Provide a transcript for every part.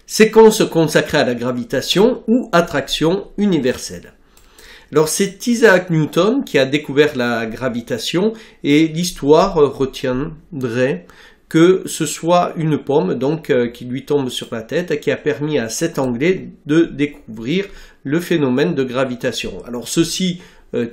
Séquence consacrée à la gravitation ou attraction universelle. Alors c'est Isaac Newton qui a découvert la gravitation et l'histoire retiendrait que ce soit une pomme donc qui lui tombe sur la tête qui a permis à cet Anglais de découvrir le phénomène de gravitation. Alors ceci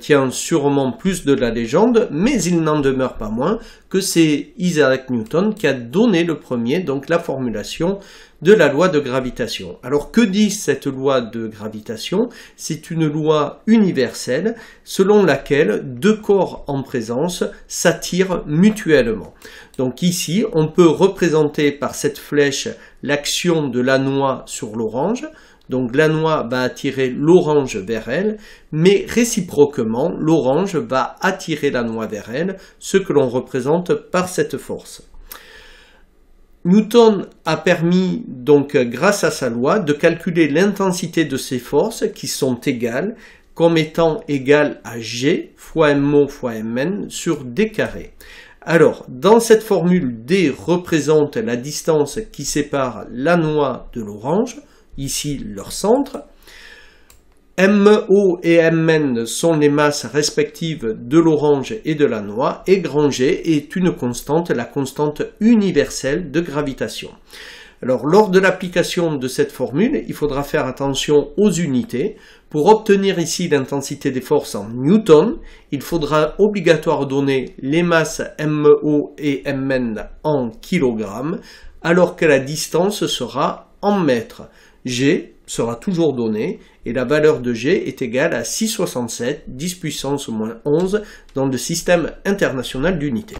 tient sûrement plus de la légende, mais il n'en demeure pas moins que c'est Isaac Newton qui a donné le premier, donc la formulation de la loi de gravitation. Alors que dit cette loi de gravitation? C'est une loi universelle selon laquelle deux corps en présence s'attirent mutuellement. Donc ici, on peut représenter par cette flèche l'action de la noix sur l'orange. Donc la noix va attirer l'orange vers elle, mais réciproquement, l'orange va attirer la noix vers elle, ce que l'on représente par cette force. Newton a permis, donc grâce à sa loi, de calculer l'intensité de ces forces qui sont égales, comme étant égales à G fois MO fois Mn sur D carré. Alors, dans cette formule, D représente la distance qui sépare la noix de l'orange, ici leur centre. MO et Mn sont les masses respectives de l'orange et de la noix, et grand G est une constante, la constante universelle de gravitation. Alors, lors de l'application de cette formule, il faudra faire attention aux unités. Pour obtenir ici l'intensité des forces en newton, il faudra obligatoirement donner les masses MO et Mn en kilogrammes, alors que la distance sera en mètres. G sera toujours donné et la valeur de G est égale à 6,67 10 puissance moins 11 dans le système international d'unités.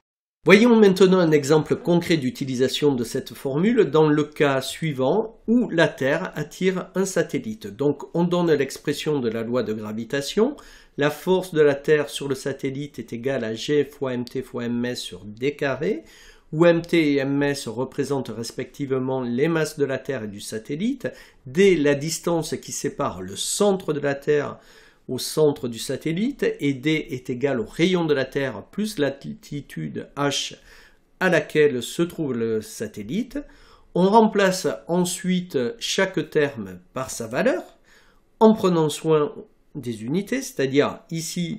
Voyons maintenant un exemple concret d'utilisation de cette formule dans le cas suivant où la Terre attire un satellite. Donc on donne l'expression de la loi de gravitation. La force de la Terre sur le satellite est égale à G fois Mt fois Ms sur D carré, où Mt et Ms représentent respectivement les masses de la Terre et du satellite, D la distance qui sépare le centre de la Terre au centre du satellite, et D est égal au rayon de la Terre plus l'altitude h à laquelle se trouve le satellite. On remplace ensuite chaque terme par sa valeur, en prenant soin des unités, c'est-à-dire ici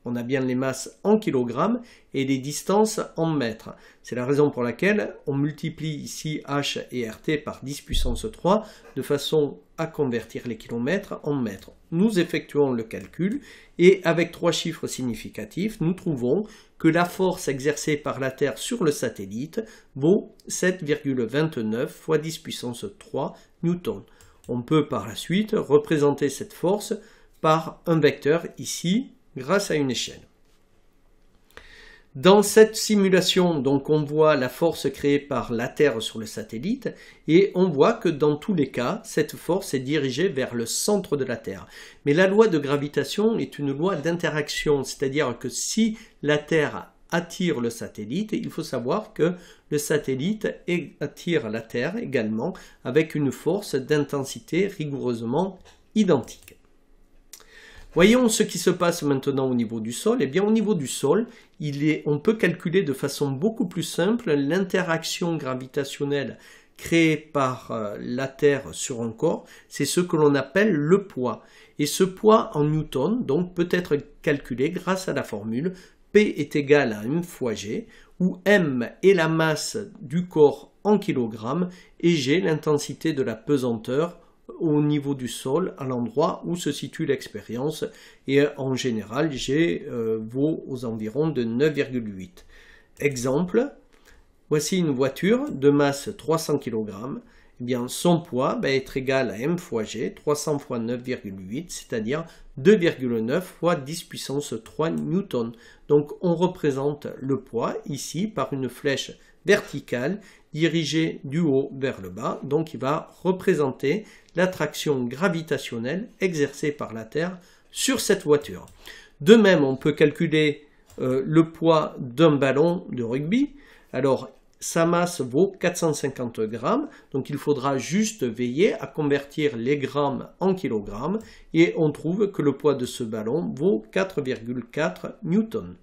on a bien les masses en kilogrammes et les distances en mètres. C'est la raison pour laquelle on multiplie ici H et RT par 10 puissance 3 de façon à convertir les kilomètres en mètres. Nous effectuons le calcul et avec trois chiffres significatifs, nous trouvons que la force exercée par la Terre sur le satellite vaut 7,29 fois 10 puissance 3 newtons. On peut par la suite représenter cette force par un vecteur ici, grâce à une échelle. Dans cette simulation, donc, on voit la force créée par la Terre sur le satellite et on voit que dans tous les cas, cette force est dirigée vers le centre de la Terre. Mais la loi de gravitation est une loi d'interaction, c'est-à-dire que si la Terre attire le satellite, il faut savoir que le satellite attire la Terre également avec une force d'intensité rigoureusement identique. Voyons ce qui se passe maintenant au niveau du sol. Eh bien, au niveau du sol, on peut calculer de façon beaucoup plus simple l'interaction gravitationnelle créée par la Terre sur un corps. C'est ce que l'on appelle le poids. Et ce poids en newton donc, peut être calculé grâce à la formule P est égal à M fois G, où M est la masse du corps en kilogrammes et G l'intensité de la pesanteur au niveau du sol, à l'endroit où se situe l'expérience, et en général G vaut aux environs de 9,8. Exemple, voici une voiture de masse 300 kg, eh bien son poids va être égal à M fois G, 300 fois 9,8, c'est-à-dire 2,9 fois 10 puissance 3 newtons. Donc on représente le poids ici par une flèche verticale dirigée du haut vers le bas, donc il va représenter l'attraction gravitationnelle exercée par la Terre sur cette voiture. De même, on peut calculer le poids d'un ballon de rugby. Alors, sa masse vaut 450 grammes, donc il faudra juste veiller à convertir les grammes en kilogrammes, et on trouve que le poids de ce ballon vaut 4,4 newtons.